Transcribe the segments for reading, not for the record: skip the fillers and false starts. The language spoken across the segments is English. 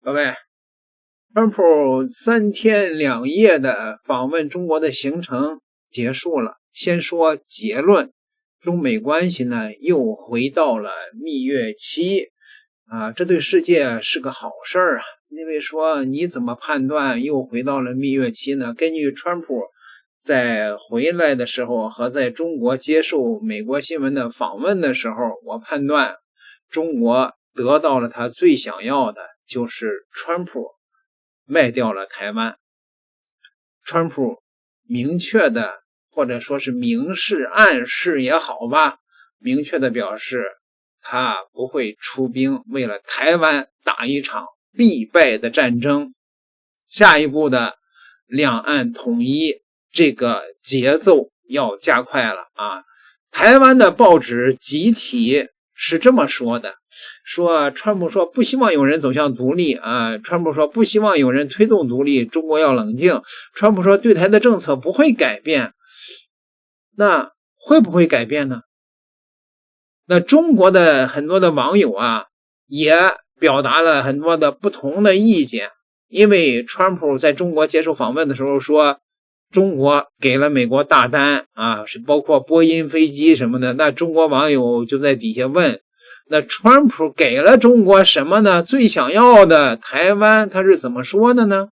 各位，川普3天2夜的访问中国的行程结束了。先说结论，中美关系呢又回到了蜜月期啊，这对世界是个好事啊。因为说你怎么判断又回到了蜜月期呢？根据川普在回来的时候和在中国接受美国新闻的访问的时候，我判断中国得到了他最想要的，就是川普卖掉了台湾。川普明确的或者说是明示暗示也好吧，明确的表示他不会出兵为了台湾打一场必败的战争。下一步的两岸统一这个节奏要加快了啊！台湾的报纸集体是这么说的，说川普说不希望有人走向独立啊，川普说不希望有人推动独立，中国要冷静。川普说对台的政策不会改变，那会不会改变呢？那中国的很多的网友啊，也表达了很多的不同的意见，因为川普在中国接受访问的时候说，中国给了美国大单啊，是包括波音飞机什么的。那中国网友就在底下问，那川普给了中国什么呢？最想要的台湾他是怎么说的呢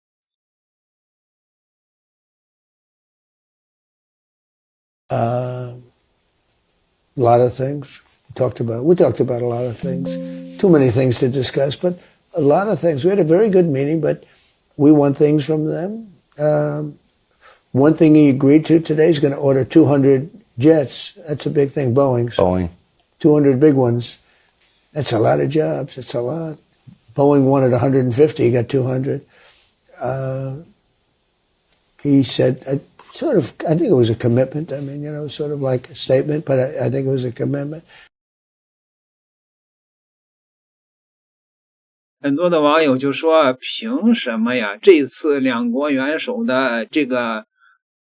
？A lot of things. We talked about a lot of things. Too many things to discuss, but a lot of things. We had a very good meeting, but we want things from them. One thing he agreed to today is going to order 200 jets. That's a big thing. Boeing. 200 big ones. That's a lot of jobs. It's a lot. Boeing wanted 150. He got 200. He said, I think it was a commitment. I mean, sort of like a statement, but I think it was a commitment. 很多的网友就说，凭什么呀？这次两国元首的这个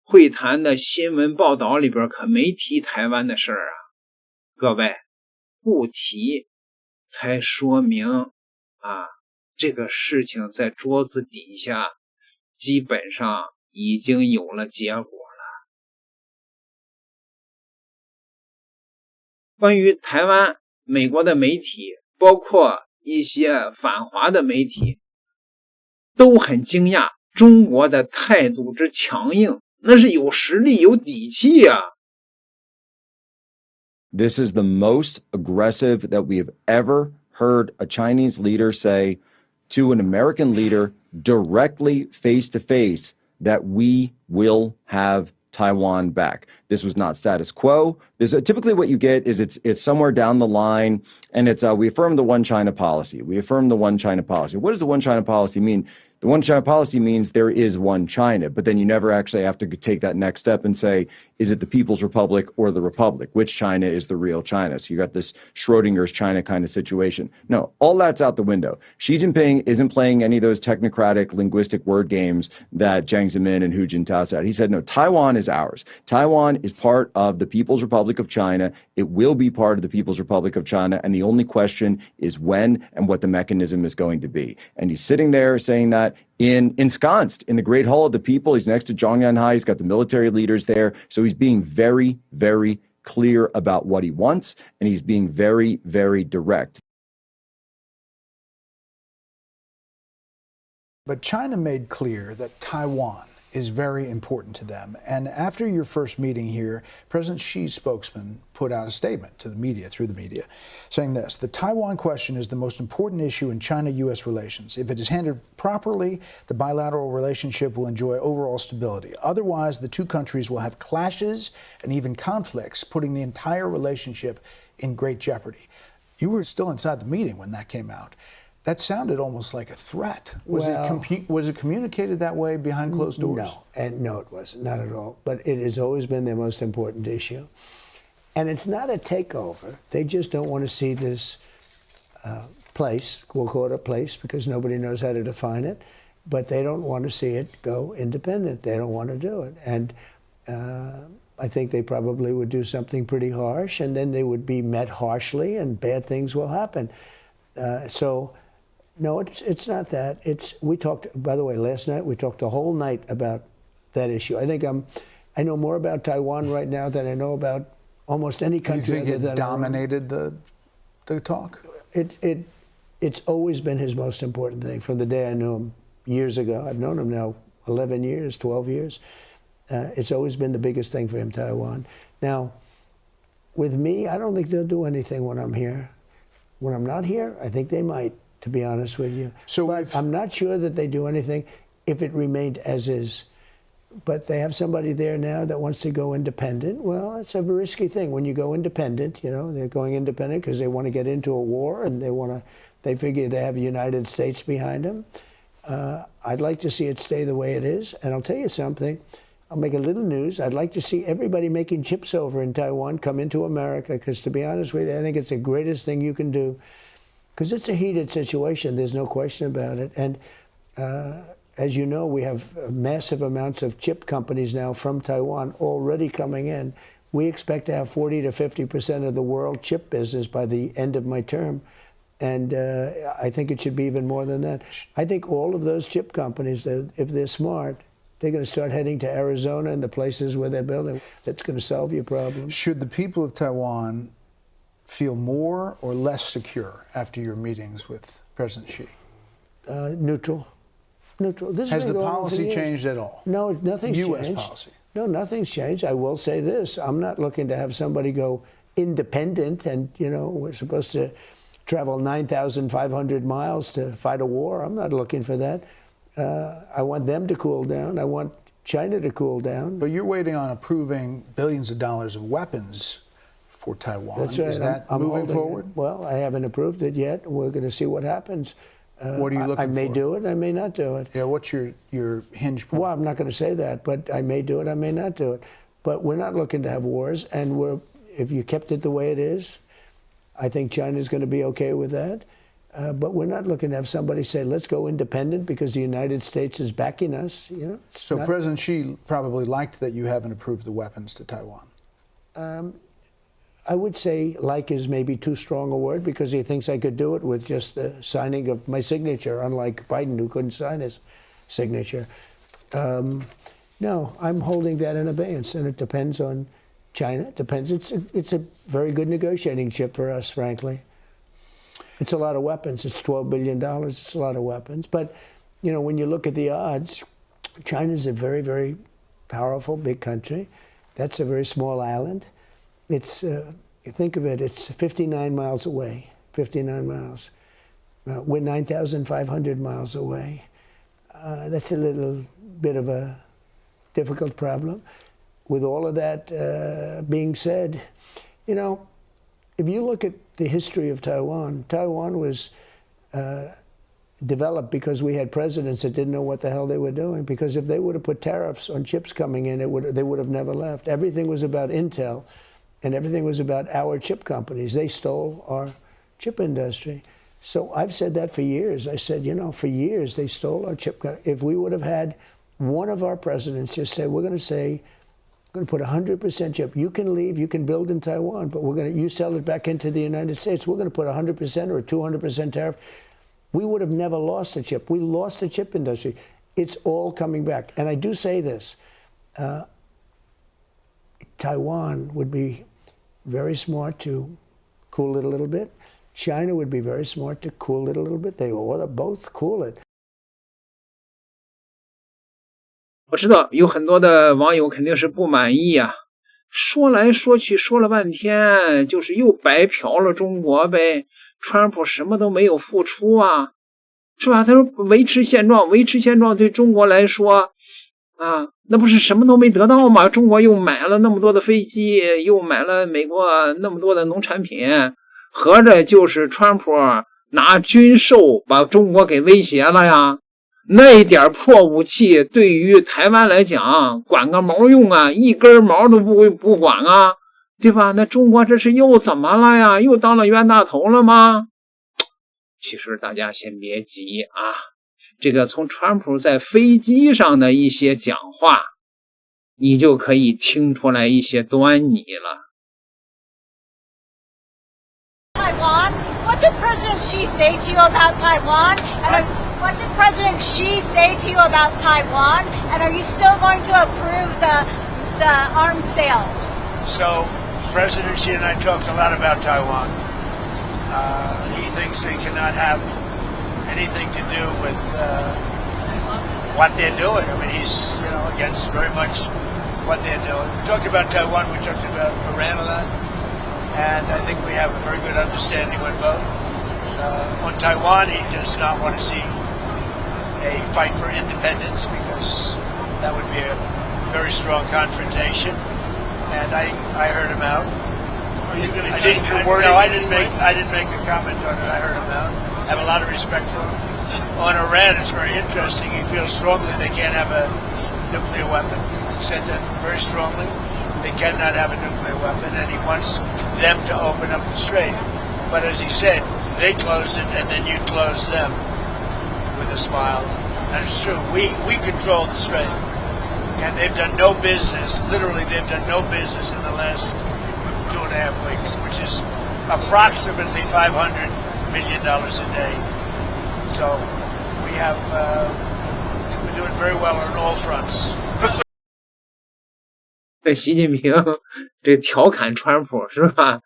会谈的新闻报道里边可没提台湾的事儿啊。各位，不提才说明啊，这个事情在桌子底下基本上已经有了结果了。关于台湾，美国的媒体包括一些反华的媒体都很惊讶中国的态度之强硬，那是有实力有底气啊。This is the most aggressive that we have ever heard a Chinese leader say to an American leader directly face to face that we will have Taiwan back. This was not status quo. This typically what you get is it's somewhere down the line, and it's we affirm the one China policy. We affirm the one China policy. What does the one China policy mean? The one China policy means there is one China, but then you never actually have to take that next step and say, is it the People's Republic or the Republic? Which China is the real China? So you got this Schrodinger's China kind of situation. No, all that's out the window. Xi Jinping isn't playing any of those technocratic linguistic word games that Jiang Zemin and Hu Jintao said. He said, no, Taiwan is ours. Taiwan is part of the People's Republic of China. It will be part of the People's Republic of China. And the only question is when and what the mechanism is going to be. And he's sitting there saying that ensconced in the Great Hall of the People. He's next to Zhongyuanhai. He's got the military leaders there. So he's being very, very clear about what he wants, and he's being very, very direct. But China made clear that Taiwan is very important to them. And after your first meeting here, President Xi's spokesman put out a statement to the media, through the media, saying this: the Taiwan question is the most important issue in China-U.S. relations. If it is handled properly, the bilateral relationship will enjoy overall stability. Otherwise, the two countries will have clashes and even conflicts, putting the entire relationship in great jeopardy. You were still inside the meeting when that came out. That sounded almost like a threat. Was it communicated that way behind closed doors? No, it wasn't, not at all. But it has always been their most important issue. And it's not a takeover. They just don't want to see this place, we'll call it a place because nobody knows how to define it, but they don't want to see it go independent. They don't want to do it. And I think they probably would do something pretty harsh, and then they would be met harshly, and bad things will happen. So No, it's not that. We talked, by the way, last night we talked the whole night about that issue. I think I know more about Taiwan right now than I know about almost any country. You think it dominated the talk? It's always been his most important thing from the day I knew him years ago. I've known him now 11 years, 12 years. It's always been the biggest thing for him, Taiwan. Now, with me, I don't think they'll do anything when I'm here. When I'm not here, I think they might, to be honest with you. So I'm not sure that they do anything if it remained as is. But they have somebody there now that wants to go independent. Well, it's a risky thing when you go independent. You know, they're going independent because they want to get into a war and they figure they have the United States behind them. I'd like to see it stay the way it is. And I'll tell you something. I'll make a little news. I'd like to see everybody making chips over in Taiwan come into America because, to be honest with you, I think it's the greatest thing you can do because it's a heated situation. There's no question about it. And as you know, we have massive amounts of chip companies now from Taiwan already coming in. We expect to have 40 to 50% of the world chip business by the end of my term. And I think it should be even more than that. I think all of those chip companies, if they're smart, they're going to start heading to Arizona and the places where they're building. That's going to solve your problem. Should the people of Taiwan feel more or less secure after your meetings with President Xi? Neutral. Neutral. This has the policy changed at all? No, nothing's changed. U.S. policy? No, nothing's changed. I will say this. I'm not looking to have somebody go independent and, you know, we're supposed to travel 9,500 miles to fight a war. I'm not looking for that. I want them to cool down. I want China to cool down. But you're waiting on approving billions of dollars of weapons for Taiwan. That's right. Is that I'm moving forward? Well, I haven't approved it yet. We're going to see what happens. What are you looking for? I may do it. I may not do it. Yeah, what's your hinge point? Well, I'm not going to say that, but I may do it. I may not do it. But we're not looking to have wars. And if you kept it the way it is, I think China's going to be okay with that. But we're not looking to have somebody say, let's go independent because the United States is backing us. You know. So President Xi probably liked that you haven't approved the weapons to Taiwan. I would say like is maybe too strong a word because he thinks I could do it with just the signing of my signature, unlike Biden who couldn't sign his signature. No, I'm holding that in abeyance, and it depends on China. It depends. It's a very good negotiating chip for us, frankly. It's a lot of weapons. It's $12 billion. It's a lot of weapons. But, you know, when you look at the odds, China's a very, very powerful, big country. That's a very small island. It's, you think of it, it's 59 miles away, 59 miles. We're 9,500 miles away. That's a little bit of a difficult problem. With all of that being said, you know, if you look at the history of Taiwan, Taiwan was developed because we had presidents that didn't know what the hell they were doing. Because if they would have put tariffs on chips coming in, they would have never left. Everything was about Intel, and everything was about our chip companies. They stole our chip industry. So I've said that for years. I said, you know, for years they stole our chip. If we would have had one of our presidents just say, we're going to put 100% chip. You can leave, you can build in Taiwan, but you sell it back into the United States. We're going to put 100% or 200% tariff. We would have never lost a chip. We lost the chip industry. It's all coming back. And I do say this, Taiwan would be very smart to cool it a little bit. China would be very smart to cool it a little bit. They ought to both cool it. 我知道有很多的网友肯定是不满意啊，说来说去说了半天，就是又白嫖了中国呗。川普什么都没有付出啊，是吧？他说维持现状，维持现状对中国来说啊，那不是什么都没得到吗？中国又买了那么多的飞机，又买了美国那么多的农产品，合着就是川普拿军售把中国给威胁了呀。那一点破武器对于台湾来讲管个毛用啊，一根毛都不管啊，对吧？那中国这是又怎么了呀？又当了冤大头了吗？其实大家先别急啊，这个从川普在飞机上的一些讲话，你就可以听出来一些端倪了。Taiwan What did President Xi say to you about Taiwan? And what did President Xi say to you about Taiwan? And are you still going to approve the arms sale? So, President Xi and I talked a lot about Taiwan. He thinks they cannot have anything to do with what they're doing. I mean, he's against very much what they're doing. We talked about Taiwan. We talked about Iran a lot. And I think we have a very good understanding with both. On Taiwan, he does not want to see a fight for independence because that would be a very strong confrontation. And I heard him out. Are you going to change your wording? No, I didn't make a comment on it. I heard him out. I have a lot of respect for him. On Iran, it's very interesting. He feels strongly they can't have a nuclear weapon. He said that very strongly. They cannot have a nuclear weapon, and he wants them to open up the strait. But as he said, they closed it, and then you closed them with a smile. And it's true. We control the strait. And they've done no business, literally they've done no business in the last 2.5 weeks, which is approximately $500 million a day. So we have, we're doing very well on all fronts. 这习近平这调侃川普是吧？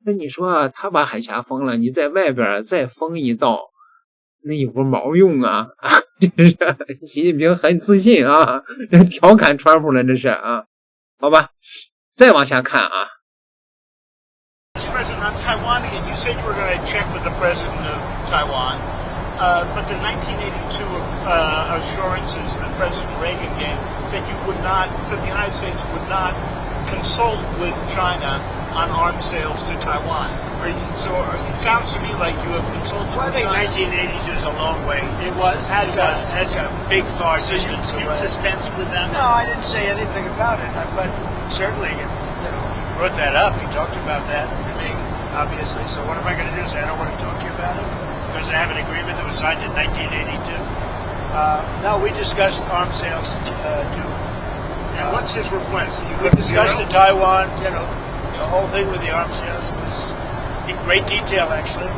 那你说他把海峡封了，你在外边再封一道，那有个毛用啊！习近平很自信啊，调侃川普了，这是啊，好吧，再往下看啊。President, on Taiwan again, you said you were going to check with the president of Taiwan, but the 1982 assurances that President Reagan gave said said the United States would not consult with China on arms sales to Taiwan. It sounds to me like you have consulted well, with China. I think 1982 is a long way. It was? That's a big far distance you away. dispensed with them? No, I didn't say anything about it, but certainly, he brought that up. He talked about that to me, obviously. So what am I going to do? Say I don't want to talk to you about it? Because I have an agreement that was signed in 1982. No, we discussed arms sales to and what's his request? We discussed to Taiwan, the whole thing with the arms sales. It was in great detail, actually.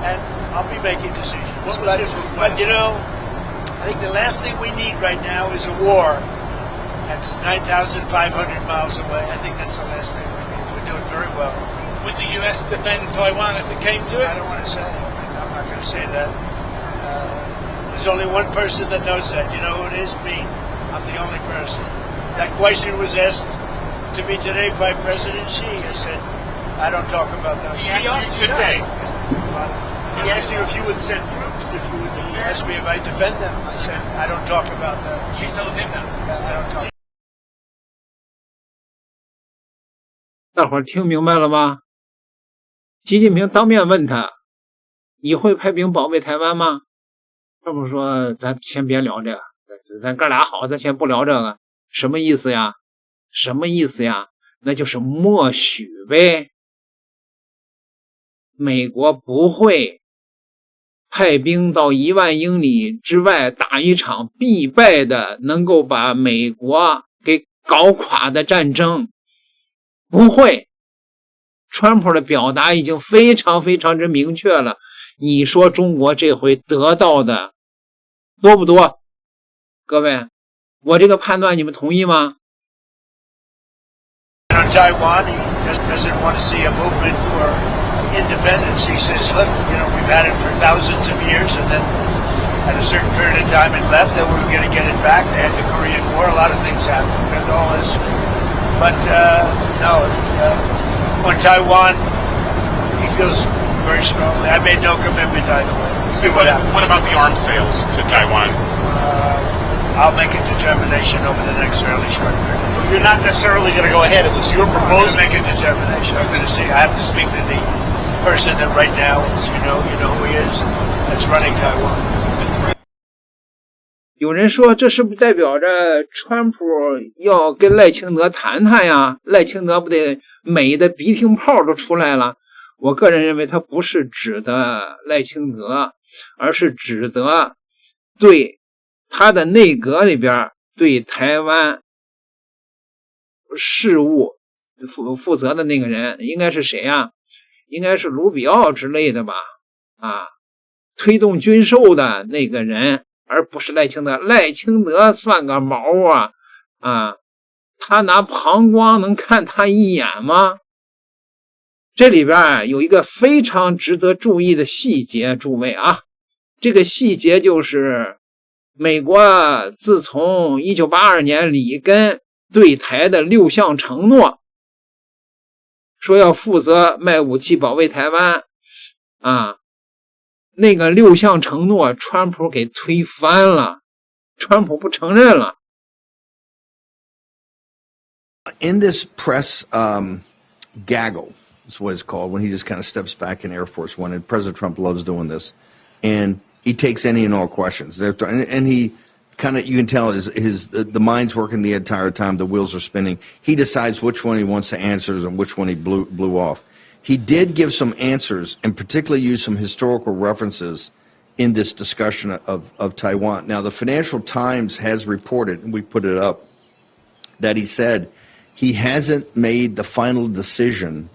And I'll be making decisions. What was his request? But, I think the last thing we need right now is a war that's 9,500 miles away. I think that's the last thing we need. We're doing very well. Would the U.S. defend Taiwan if it came to it? I don't want to say. I'm not going to say that. There's only one person that knows that. You know who it is? Me. I'm the only person. That question was asked to me today by President Xi. I said, I don't talk about those. He asked you today. He asked you if you would send troops, if you would. He asked me if I defend them. I said, I don't talk about that. You told him that? I don't talk. 大伙儿听明白了吗？习近平当面问他，你会派兵保卫台湾吗？川普说，咱先别聊这个，咱哥俩好，咱先不聊这个。什么意思呀？什么意思呀？那就是默许呗。美国不会派兵到1万英里之外打一场必败的，能够把美国给搞垮的战争，不会。川普的表达已经非常非常之明确了，你说中国这回得到的多不多？各位，我这个判断你们同意吗？ On Taiwan, he doesn't want to see a movement for independence. He says, look, we've had it for thousands of years, and then at a certain period of time it left, then we were going to get it back. They had the Korean War, a lot of things happened, and all this. But, no, on Taiwan, he feels very strongly. I made no commitment either way. See what happens. What about the arms sales to Taiwan? I'll make a determination over the next fairly short period. You're not necessarily going to go ahead. It was your I'm proposal. going to make a determination. I'm going to see. I have to speak to the person that right now is, you know who he is, that's running Taiwan. 有人说这是不是代表着川普要跟赖清德谈谈呀？赖清德不得美的鼻涕泡都出来了。我个人认为他不是指的赖清德，而是指责对他的内阁里边对台湾事务负责的那个人，应该是谁啊？应该是卢比奥之类的吧，推动军售的那个人，而不是赖清德。赖清德算个毛他拿膀胱能看他一眼吗？这里边有一个非常值得注意的细节，诸位这个细节就是美国自从1982年里根对台的6项承诺，说要负责卖武器保卫台湾那个6项承诺川普给推翻了，川普不承认了。In this press gaggle, is what it's called, when he just kind of steps back in Air Force One, and President Trump loves doing this, and he takes any and all questions. And he kind of, you can tell the mind's working the entire time, the wheels are spinning. He decides which one he wants to answer and which one he blew off. He did give some answers and particularly use some historical references in this discussion of Taiwan. Now, the Financial Times has reported, and we put it up, that he said he hasn't made the final decision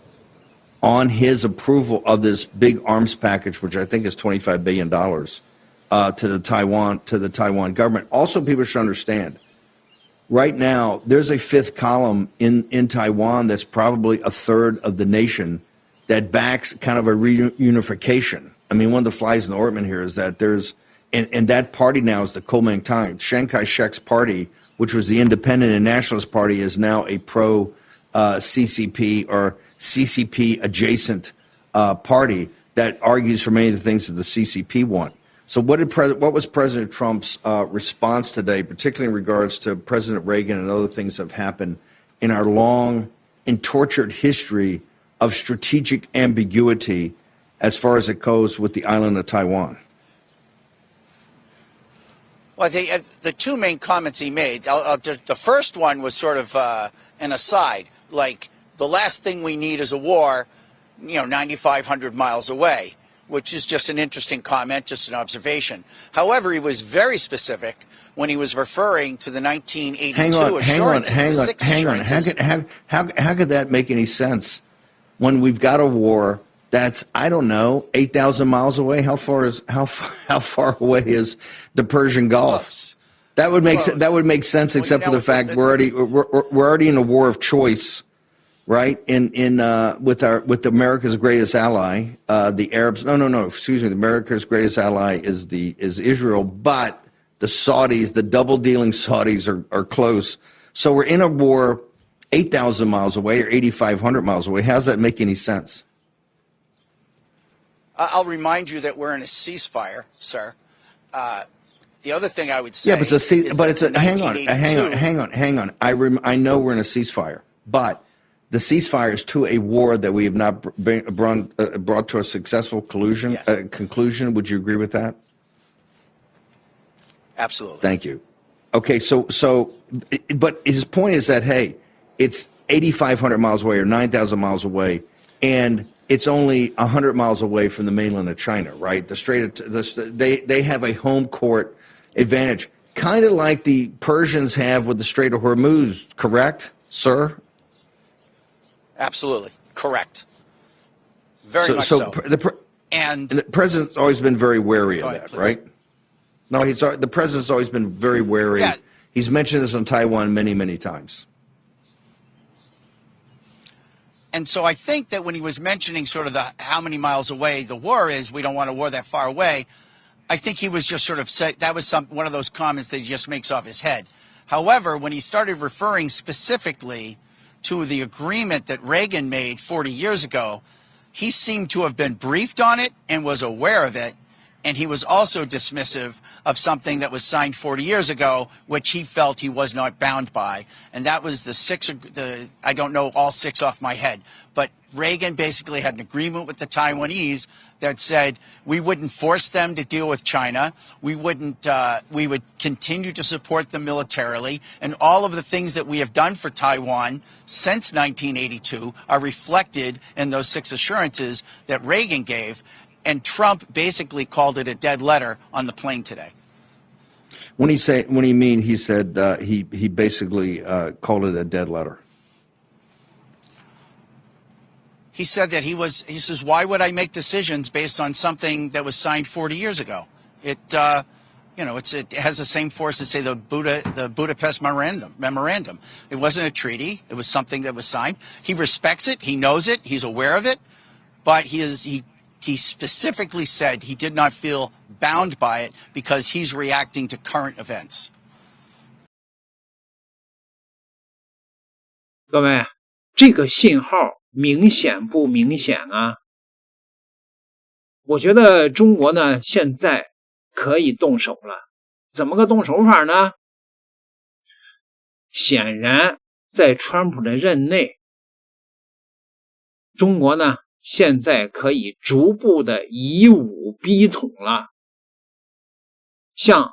on his approval of this big arms package, which I think is $25 billion, to the Taiwan government. Also, people should understand, right now, there's a fifth column in Taiwan that's probably a third of the nation that backs kind of a reunification. I mean, one of the flies in the ointment here is that there's, and that party now is the Kuomintang, Chiang Kai-shek's party, which was the Independent and Nationalist Party, is now a pro-CCP or CCP-adjacent party that argues for many of the things that the CCP want. So what was President Trump's response today, particularly in regards to President Reagan and other things that have happened in our long and tortured history of strategic ambiguity as far as it goes with the island of Taiwan? Well, the two main comments he made, the first one was sort of an aside, like the last thing we need is a war, 9,500 miles away, which is just an interesting comment, just an observation. However, he was very specific when he was referring to the 1982 assurances. How could that make any sense when we've got a war that's, I don't know, 8,000 miles away? How far away is the Persian Gulf? That would make sense, except for the fact we're already in a war of choice, right? With America's greatest ally, the Arabs. No. Excuse me. America's greatest ally is Israel, but the Saudis, the double-dealing Saudis, are close. So we're in a war 8,000 miles away or 8,500 miles away. How does that make any sense? I'll remind you that we're in a ceasefire, sir. The other thing I would say, hang on. I know we're in a ceasefire, but the ceasefire is to a war that we have not brought to a successful conclusion. Conclusion. Would you agree with that? Absolutely. Thank you. Okay, but his point is that, hey, it's 8,500 miles away or 9,000 miles away, and it's only 100 miles away from the mainland of China, right? They have a home court advantage, kind of like the Persians have with the Strait of Hormuz, correct, sir? Absolutely. Correct. Very much so. And the president's always been very wary of that, right? No, the president's always been very wary. Yeah. He's mentioned this on Taiwan many, many times. And so I think that when he was mentioning sort of how many miles away the war is, we don't want a war that far away, I think he was just sort of that was one of those comments that he just makes off his head. However, when he started referring specifically to the agreement that Reagan made 40 years ago, he seemed to have been briefed on it and was aware of it. And he was also dismissive of something that was signed 40 years ago, which he felt he was not bound by. And that was I don't know all six off my head, but Reagan basically had an agreement with the Taiwanese that said we wouldn't force them to deal with China. We would continue to support them militarily. And all of the things that we have done for Taiwan since 1982 are reflected in those 6 assurances that Reagan gave. And Trump basically called it a dead letter on the plane today. He said he basically called it a dead letter. he said that he says, why would I make decisions based on something that was signed 40 years ago? It has the same force as, say, the Budapest memorandum. It wasn't a treaty. It was something that was signed. He respects it. He knows it. He's aware of it. But he specifically said he did not feel bound by it because he's reacting to current events. 各位，这个信号明显不明显啊？我觉得中国呢，现在可以动手了。怎么个动手法呢？显然在川普的任内，中国呢现在可以逐步的以武逼统了，向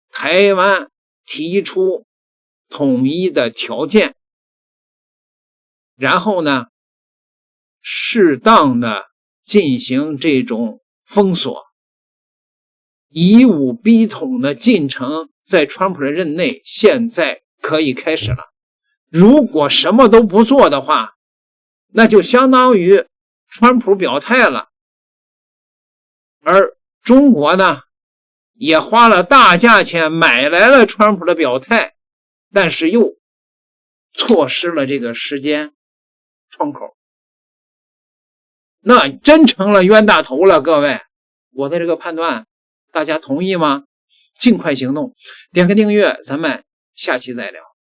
台湾提出统一的条件，然后呢适当的进行这种封锁，以武逼统的进程在川普的任内现在可以开始了。如果什么都不做的话，那就相当于川普表态了，而中国呢也花了大价钱买来了川普的表态，但是又错失了这个时间窗口，那真成了冤大头了。各位，我的这个判断大家同意吗？尽快行动，点个订阅，咱们下期再聊。